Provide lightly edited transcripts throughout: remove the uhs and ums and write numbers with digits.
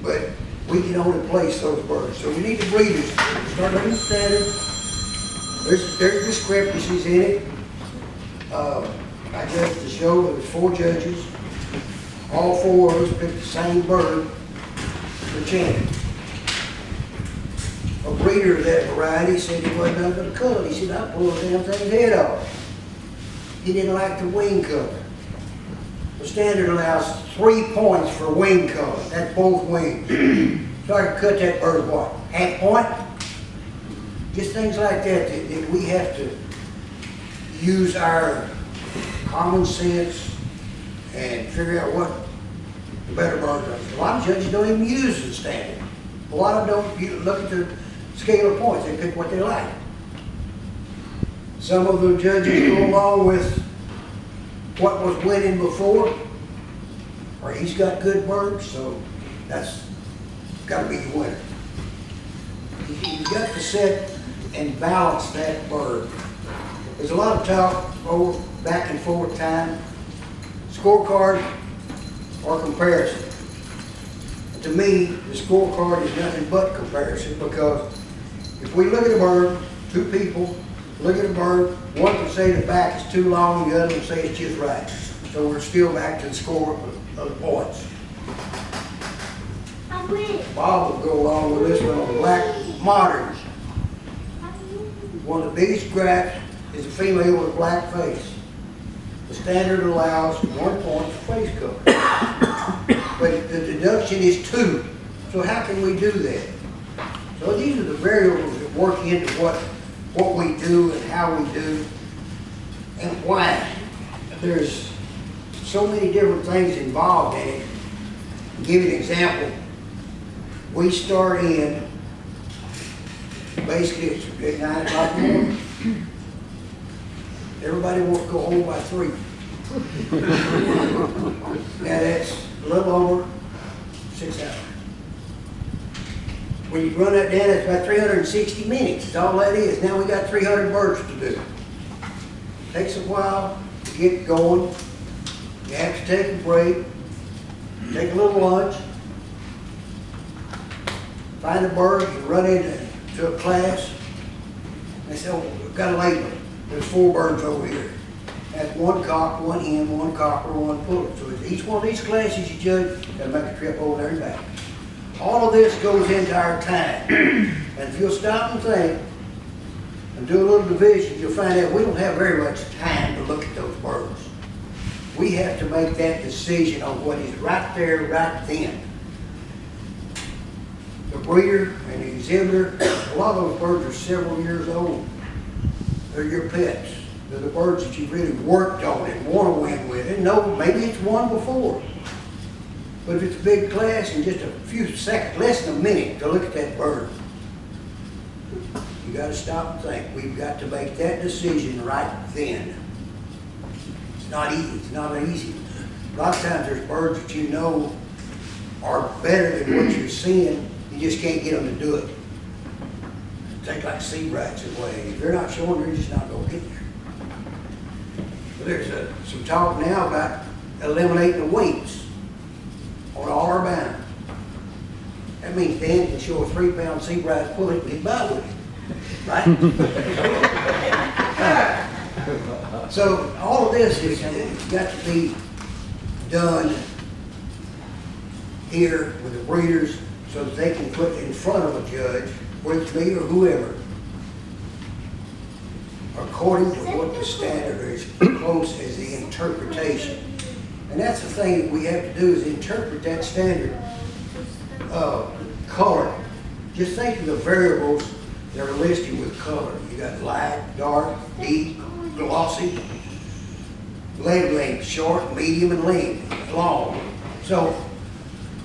but we can only place those birds. So we need the breeders to start looking at standard. There's discrepancies in it. I judged the show, there was 4 judges. All 4 of us picked the same bird for champion. A breeder of that variety said he wasn't under the color. He said, I pulled the damn thing's head off. He didn't like the wing color. The standard allows 3 points for wing color. That's both wings. So I could cut that bird what? Half point? Just things like that we have to use our common sense and figure out what the better bird is. A lot of judges don't even use the standard. A lot of them don't look at the scale of points. They pick what they like. Some of the judges go along with what was winning before, or he's got good birds, so that's got to be the winner. You've got to set and balance that bird. There's a lot of talk over back and forth time, scorecard or comparison. And to me, the scorecard is nothing but comparison, because if we look at a bird, 2 people look at a bird, one can say the back is too long, the other will say it's just right. So we're still back to the score of the points. Bob will go along with this one on black moderns. One of the biggest grafts is a female with a black face. The standard allows 1 point for face color. But the deduction is 2. So how can we do that? So these are the variables that work into what we do and how we do and why. There's so many different things involved in it. I'll give you an example. We start in, basically it's 9 o'clock in the morning. Everybody wants to go home by 3. Now that's a little over 6 hours. When you run that down, it's about 360 minutes. That's all that is. Now we got 300 birds to do. Takes a while to get going. You have to take a break, take a little lunch, find a bird, you run into a class. They say, oh, we've got a label. There's 4 birds over here. That's 1 cock, 1 hen, 1 copper, 1 pullet. So each one of these classes you judge, you got to make a trip over there and back. All of this goes into our time. And if you'll stop and think and do a little division, you'll find out we don't have very much time to look at those birds. We have to make that decision on what is right there, right then. The breeder and the exhibitor, a lot of those birds are several years old. They're your pets. They're the birds that you really worked on and want to win with. And no, maybe it's won before. But if it's a big class and just a few seconds, less than a minute to look at that bird, you got to stop and think. We've got to make that decision right then. It's not easy. It's not easy. A lot of times there's birds that you know are better than what you're seeing. You just can't get them to do it. Take like sea rats away. If they're not showing, they're just not going to get there. But there's some talk now about eliminating the weights on all our banners. That means Dan can show a 3-pound sea rat, pull it, and he's by with it. Right? So all of this is got to be done here with the breeders so that they can put in front of a judge, whether it's me or whoever, according to what the standard is, close as the interpretation. And that's the thing that we have to do, is interpret that standard color. Just think of the variables that are listed with color. You got light, dark, deep, glossy, leg length, short, medium, and long. So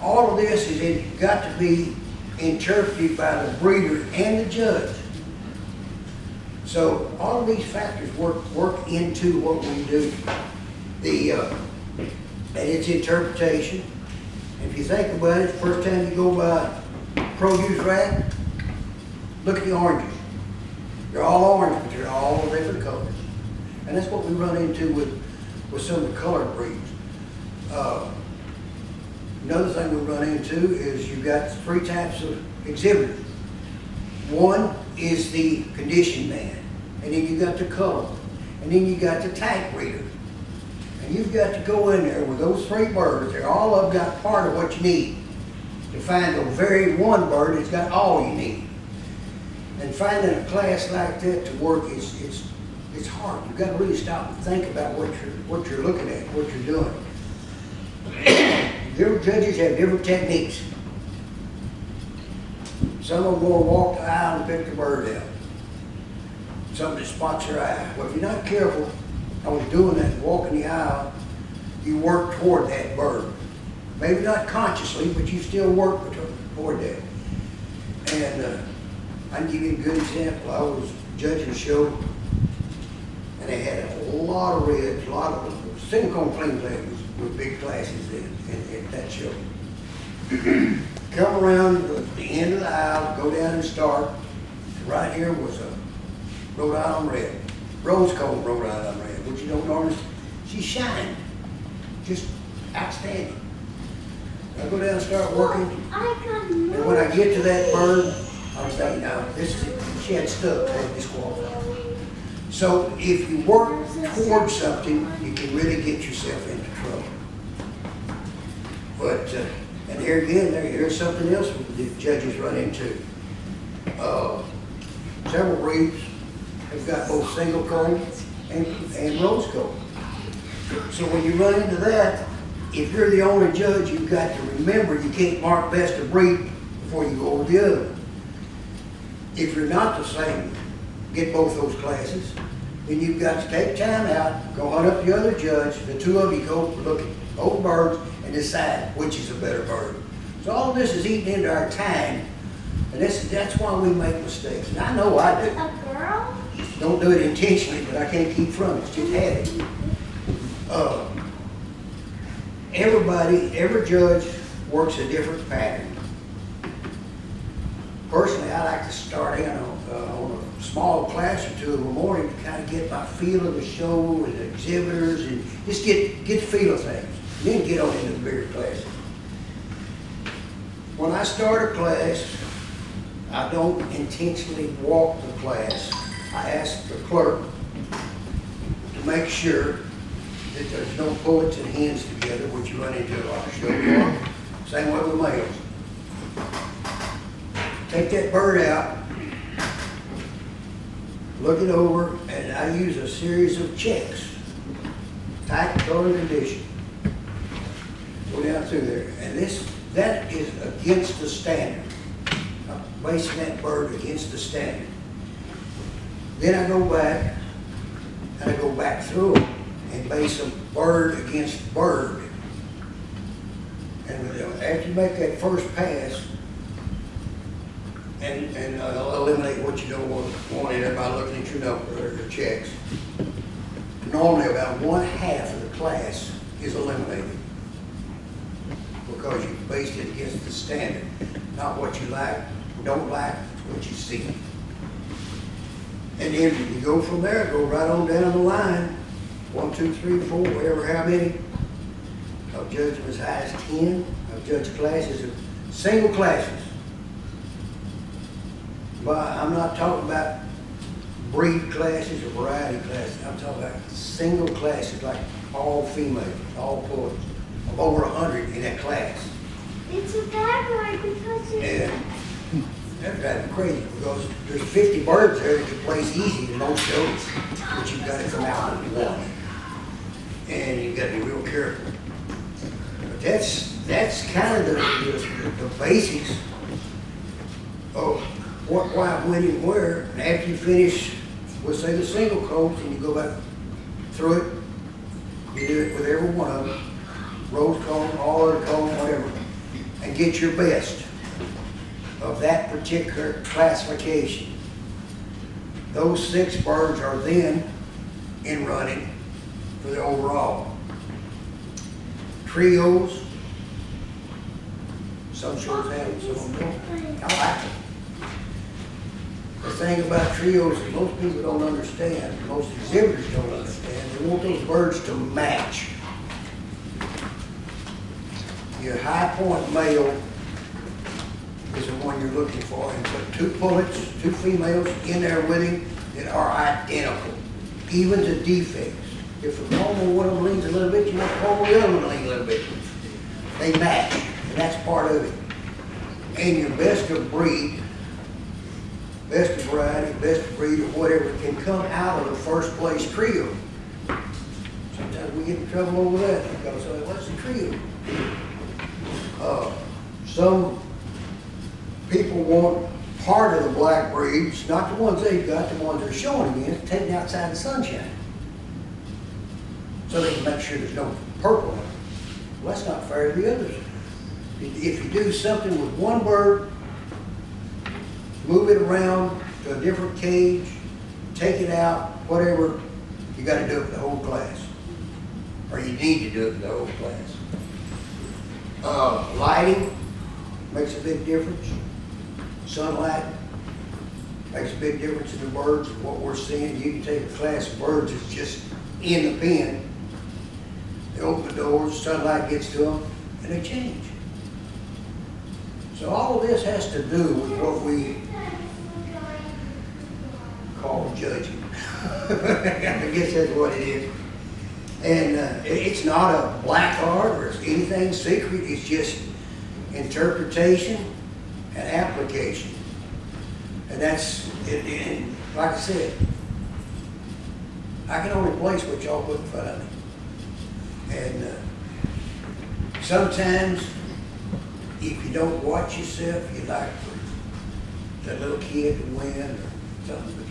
all of this is got to be interpreted by the breeder and the judge. So all of these factors work into what we do. And its interpretation. If you think about it, the first time you go by a produce rack, look at the oranges. They're all orange, but they're all different colors. And that's what we run into with some of the colored breeds. Another thing we run into is you've got three types of exhibitors. One is the condition man, and then you got the color, and then you got the type reader. And you've got to go in there with those three birds. They're all of them got part of what you need to find the very one bird that's got all you need. And finding a class like that to work it's hard. You've got to really stop and think about what you're looking at, what you're doing. Different judges have different techniques. Some of them will walk the aisle and pick the bird out. Something that spots your eye. Well, if you're not careful, I was doing that, walking the aisle, you work toward that bird. Maybe not consciously, but you still work toward that. And I can give you a good example. I was judging a show, and they had a lot of reds, a lot of single cone clean play with big classes in that show. Come around the end of the aisle, go down and start. Right here was a Rhode Island red, rose cone Rhode Island red, which you don't normally. She shined, just outstanding. I go down and start working, and when I get to that bird, I was thinking, now this is it. She had stuck, I had disqualified. So if you work towards something, you can really get yourself into trouble. But and here again, here's something else the judges run into. Several breeds have got both single cone and rose cone. So when you run into that, if you're the only judge, you've got to remember you can't mark best of breed before you go over the other. If you're not the same, get both those classes, then you've got to take time out, go hunt up the other judge, the two of you go look at both birds and decide which is a better bird. So all of this is eating into our time, and that's why we make mistakes. And I know I do. A girl? Don't do it intentionally, but I can't keep from it. It's just habit. Every judge works a different pattern. Personally, I like to start in on a small class or two in the morning to kind of get my feel of the show and the exhibitors and just get the feel of things. And then get on into the bigger classes. When I start a class, I don't intentionally walk the class. I ask the clerk to make sure that there's no bullets and hens together, which you run into a lot of shows. Same way with males. Take that bird out, look it over, and I use a series of checks. Type, color, condition. Go down through there. And that is against the standard. I'm basing that bird against the standard. Then I go back, and I go back through them and base them bird against bird. And after you make that first pass, and eliminate what you don't want in there by looking at your number or your checks, normally about 1/2 of the class is eliminated because you based it against the standard, not what you like, don't like, what you see. And then you go from there, go right on down the line, 1, 2, 3, 4, whatever, how many. I've judged them as high as 10. I've judged classes of single classes. But I'm not talking about breed classes or variety classes. I'm talking about single classes, like all females, all boys, over 100 in that class. It's a bad word because it's... And that drives me crazy because there's 50 birds there that can place easy in most shows, but you've got to come out with one. And you've got to be real careful. But that's kind of the basics of what, why, when, and where. And after you finish, we'll say the single coats, and you go back through it. You do it with every one of them, rose cone, all other cone, whatever, and get your best of that particular classification. Those 6 birds are then in running for the overall. Trios, some shows have them, some of them don't. I like them. The thing about trios is most people don't understand, most exhibitors don't understand. They want those birds to match. your high point male is the one you're looking for, and put two pullets, two females in there with him that are identical, even to defects. If the comb of one of them leans a little bit, you want the comb of the other one to lean a little bit. They match, and that's part of it. And your best of breed, best of variety, best of breed, or whatever, can come out of the first place trio. Sometimes we get in trouble over that, because what's the trio? Some people want part of the black breeds, not the ones they've got, the ones they're showing them in, taken outside the sunshine. So they can make sure there's no purple in it. Well, that's not fair to the others. If you do something with one bird, move it around to a different cage, take it out, whatever, you got to do it for the whole class. Or you need to do it for the whole class. Lighting makes a big difference. Sunlight makes a big difference in the birds and what we're seeing. You can take a class of birds that's just in the pen. They open the doors, sunlight gets to them, and they change. So all of this has to do with what we call judging. I guess that's what it is. And it's not a black art or anything secret. It's just interpretation and application. And that's it. And like I said, I can only place what y'all put in front of me. And sometimes, if you don't watch yourself, you like that little kid to win or something.